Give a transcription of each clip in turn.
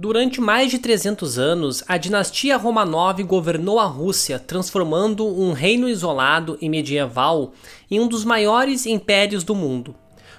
Durante mais de 300 anos, a dinastia Romanov governou a Rússia, transformando um reino isolado e medieval em um dos maiores impérios do mundo.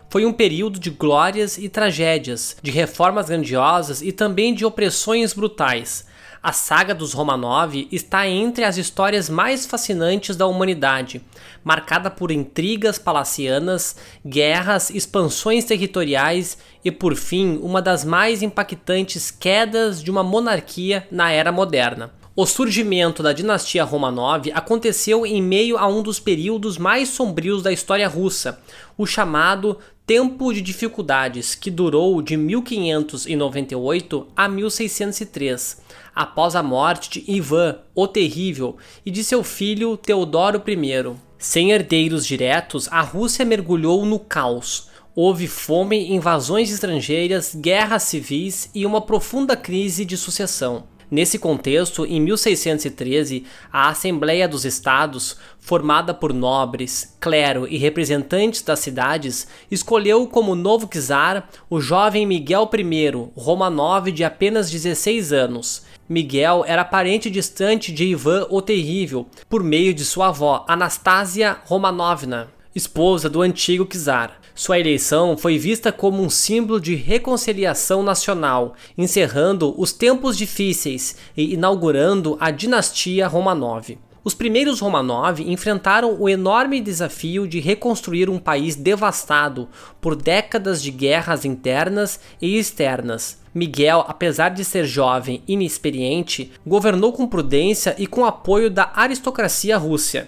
Foi um período de glórias e tragédias, de reformas grandiosas e também de opressões brutais. A saga dos Romanov está entre as histórias mais fascinantes da humanidade, marcada por intrigas palacianas, guerras, expansões territoriais e, por fim, uma das mais impactantes quedas de uma monarquia na era moderna. O surgimento da dinastia Romanov aconteceu em meio a um dos períodos mais sombrios da história russa, o chamado Tempo de Dificuldades, que durou de 1598 a 1603, após a morte de Ivan o Terrível e de seu filho Teodoro I. Sem herdeiros diretos, a Rússia mergulhou no caos. Houve fome, invasões estrangeiras, guerras civis e uma profunda crise de sucessão. Nesse contexto, em 1613, a Assembleia dos Estados, formada por nobres, clero e representantes das cidades, escolheu como novo czar o jovem Miguel I Romanov, de apenas 16 anos. Miguel era parente distante de Ivan o Terrível, por meio de sua avó, Anastasia Romanovna, esposa do antigo czar. Sua eleição foi vista como um símbolo de reconciliação nacional, encerrando os tempos difíceis e inaugurando a dinastia Romanov. Os primeiros Romanov enfrentaram o enorme desafio de reconstruir um país devastado por décadas de guerras internas e externas. Miguel, apesar de ser jovem e inexperiente, governou com prudência e com apoio da aristocracia russa.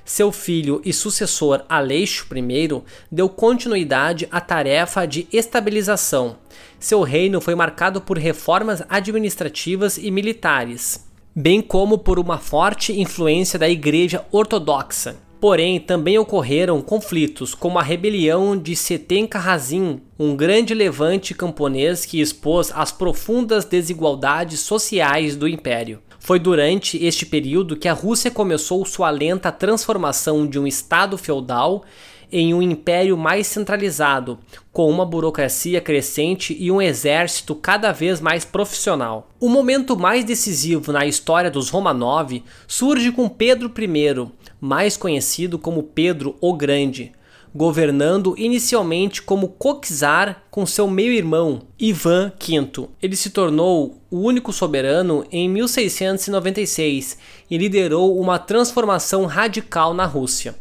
Seu filho e sucessor Aleixo I deu continuidade à tarefa de estabilização. Seu reino foi marcado por reformas administrativas e militares, bem como por uma forte influência da Igreja Ortodoxa. Porém, também ocorreram conflitos, como a rebelião de Setem-Kharazim, um grande levante camponês que expôs as profundas desigualdades sociais do império. Foi durante este período que a Rússia começou sua lenta transformação de um estado feudal em um império mais centralizado, com uma burocracia crescente e um exército cada vez mais profissional. O momento mais decisivo na história dos Romanov surge com Pedro I, mais conhecido como Pedro o Grande, governando inicialmente como co-czar com seu meio-irmão, Ivan V. Ele se tornou o único soberano em 1696 e liderou uma transformação radical na Rússia.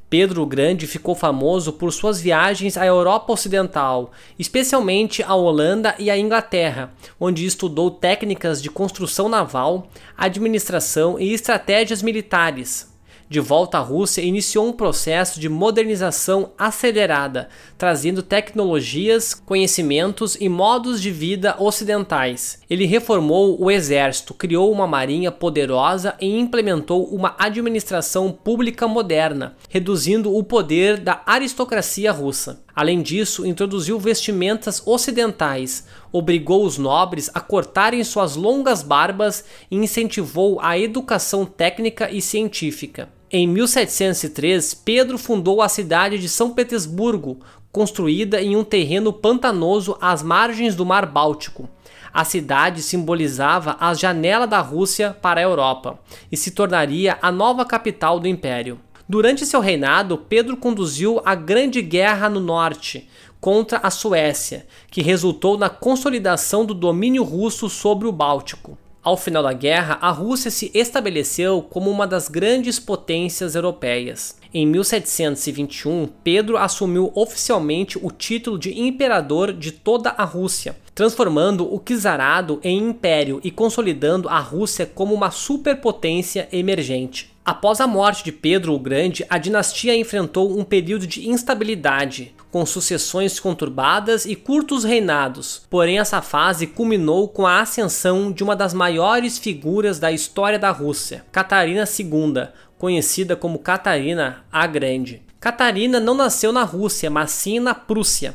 Pedro o Grande ficou famoso por suas viagens à Europa Ocidental, especialmente à Holanda e à Inglaterra, onde estudou técnicas de construção naval, administração e estratégias militares. De volta à Rússia, iniciou um processo de modernização acelerada, trazendo tecnologias, conhecimentos e modos de vida ocidentais. Ele reformou o exército, criou uma marinha poderosa e implementou uma administração pública moderna, reduzindo o poder da aristocracia russa. Além disso, introduziu vestimentas ocidentais, obrigou os nobres a cortarem suas longas barbas e incentivou a educação técnica e científica. Em 1703, Pedro fundou a cidade de São Petersburgo, construída em um terreno pantanoso às margens do Mar Báltico. A cidade simbolizava a janela da Rússia para a Europa e se tornaria a nova capital do império. Durante seu reinado, Pedro conduziu a Grande Guerra no Norte contra a Suécia, que resultou na consolidação do domínio russo sobre o Báltico. Ao final da guerra, a Rússia se estabeleceu como uma das grandes potências europeias. Em 1721, Pedro assumiu oficialmente o título de imperador de toda a Rússia, transformando o czarado em império e consolidando a Rússia como uma superpotência emergente. Após a morte de Pedro o Grande, a dinastia enfrentou um período de instabilidade, com sucessões conturbadas e curtos reinados. Porém, essa fase culminou com a ascensão de uma das maiores figuras da história da Rússia, Catarina II, conhecida como Catarina a Grande. Catarina não nasceu na Rússia, mas sim na Prússia.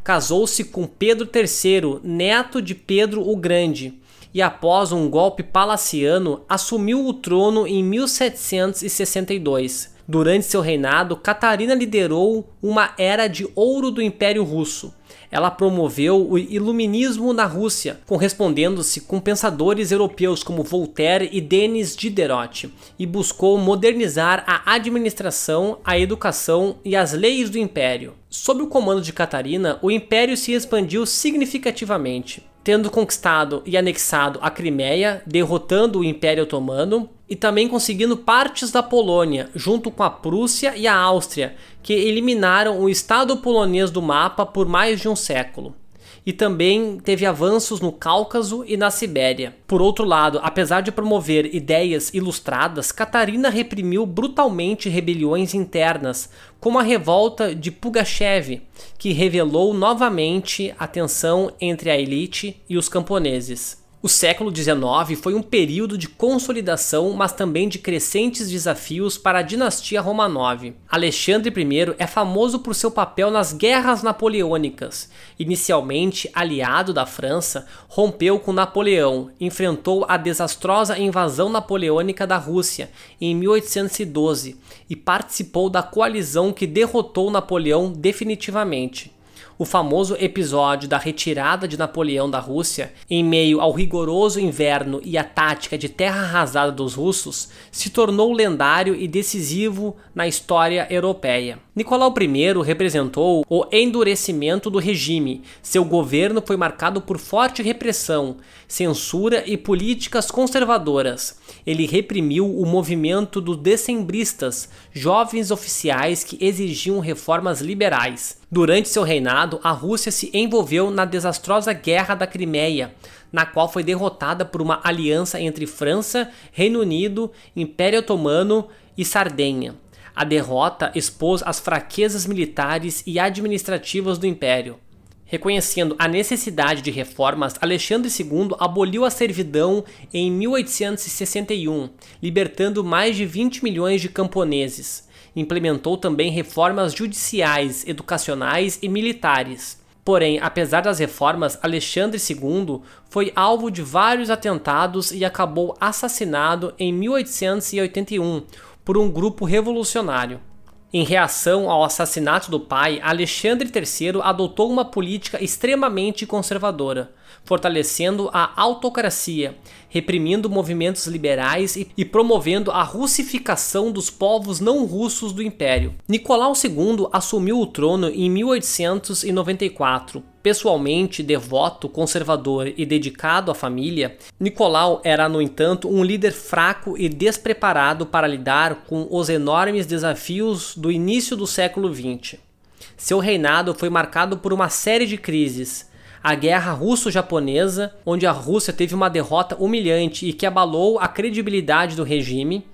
Casou-se com Pedro III, neto de Pedro o Grande, e após um golpe palaciano, assumiu o trono em 1762. Durante seu reinado, Catarina liderou uma era de ouro do Império Russo. Ela promoveu o iluminismo na Rússia, correspondendo-se com pensadores europeus como Voltaire e Denis Diderot, e buscou modernizar a administração, a educação e as leis do Império. Sob o comando de Catarina, o Império se expandiu significativamente, tendo conquistado e anexado a Crimeia, derrotando o Império Otomano, e também conseguindo partes da Polônia, junto com a Prússia e a Áustria, que eliminaram o Estado polonês do mapa por mais de um século. E também teve avanços no Cáucaso e na Sibéria. Por outro lado, apesar de promover ideias ilustradas, Catarina reprimiu brutalmente rebeliões internas, como a revolta de Pugachev, que revelou novamente a tensão entre a elite e os camponeses. O século XIX foi um período de consolidação, mas também de crescentes desafios para a dinastia Romanov. Alexandre I é famoso por seu papel nas guerras napoleônicas. Inicialmente aliado da França, rompeu com Napoleão, enfrentou a desastrosa invasão napoleônica da Rússia em 1812 e participou da coalizão que derrotou Napoleão definitivamente. O famoso episódio da retirada de Napoleão da Rússia, em meio ao rigoroso inverno e à tática de terra arrasada dos russos, se tornou lendário e decisivo na história europeia. Nicolau I representou o endurecimento do regime. Seu governo foi marcado por forte repressão, censura e políticas conservadoras. Ele reprimiu o movimento dos decembristas, jovens oficiais que exigiam reformas liberais. Durante seu reinado, a Rússia se envolveu na desastrosa Guerra da Crimeia, na qual foi derrotada por uma aliança entre França, Reino Unido, Império Otomano e Sardenha. A derrota expôs as fraquezas militares e administrativas do Império. Reconhecendo a necessidade de reformas, Alexandre II aboliu a servidão em 1861, libertando mais de 20 milhões de camponeses. Implementou também reformas judiciais, educacionais e militares. Porém, apesar das reformas, Alexandre II foi alvo de vários atentados e acabou assassinado em 1881 por um grupo revolucionário. Em reação ao assassinato do pai, Alexandre III adotou uma política extremamente conservadora, fortalecendo a autocracia, reprimindo movimentos liberais e promovendo a russificação dos povos não russos do Império. Nicolau II assumiu o trono em 1894. Pessoalmente devoto, conservador e dedicado à família, Nicolau era, no entanto, um líder fraco e despreparado para lidar com os enormes desafios do início do século XX. Seu reinado foi marcado por uma série de crises. A Guerra Russo-Japonesa, onde a Rússia teve uma derrota humilhante e que abalou a credibilidade do regime.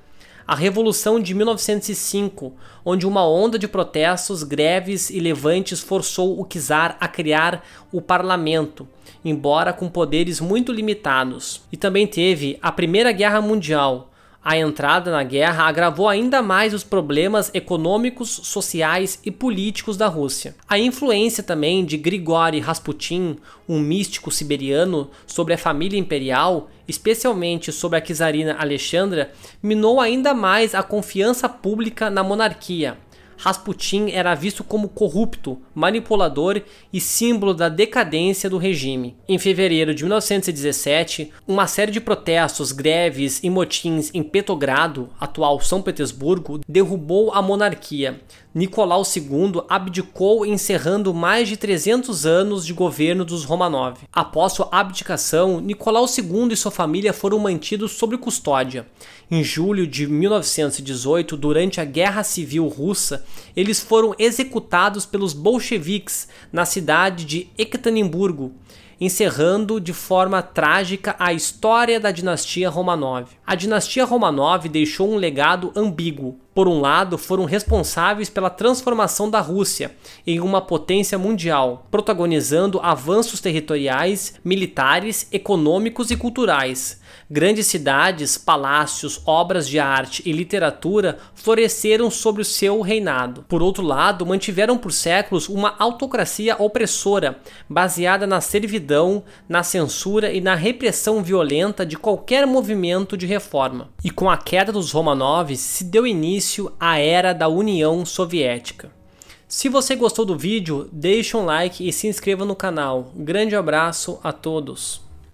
A Revolução de 1905, onde uma onda de protestos, greves e levantes forçou o czar a criar o parlamento, embora com poderes muito limitados. E também teve a Primeira Guerra Mundial. A entrada na guerra agravou ainda mais os problemas econômicos, sociais e políticos da Rússia. A influência também de Grigori Rasputin, um místico siberiano, sobre a família imperial, especialmente sobre a czarina Alexandra, minou ainda mais a confiança pública na monarquia. Rasputin era visto como corrupto, manipulador e símbolo da decadência do regime. Em fevereiro de 1917, uma série de protestos, greves e motins em Petrogrado, atual São Petersburgo, derrubou a monarquia. Nicolau II abdicou, encerrando mais de 300 anos de governo dos Romanov. Após sua abdicação, Nicolau II e sua família foram mantidos sob custódia. Em julho de 1918, durante a Guerra Civil Russa, eles foram executados pelos bolcheviques na cidade de Ekaterimburgo, encerrando de forma trágica a história da dinastia Romanov. A dinastia Romanov deixou um legado ambíguo. Por um lado, foram responsáveis pela transformação da Rússia em uma potência mundial, protagonizando avanços territoriais, militares, econômicos e culturais. Grandes cidades, palácios, obras de arte e literatura floresceram sobre o seu reinado. Por outro lado, mantiveram por séculos uma autocracia opressora, baseada na servidão, na censura e na repressão violenta de qualquer movimento de reforma. E com a queda dos Romanovs, se deu início início à era da União Soviética. Se você gostou do vídeo, deixe um like e se inscreva no canal. Grande abraço a todos!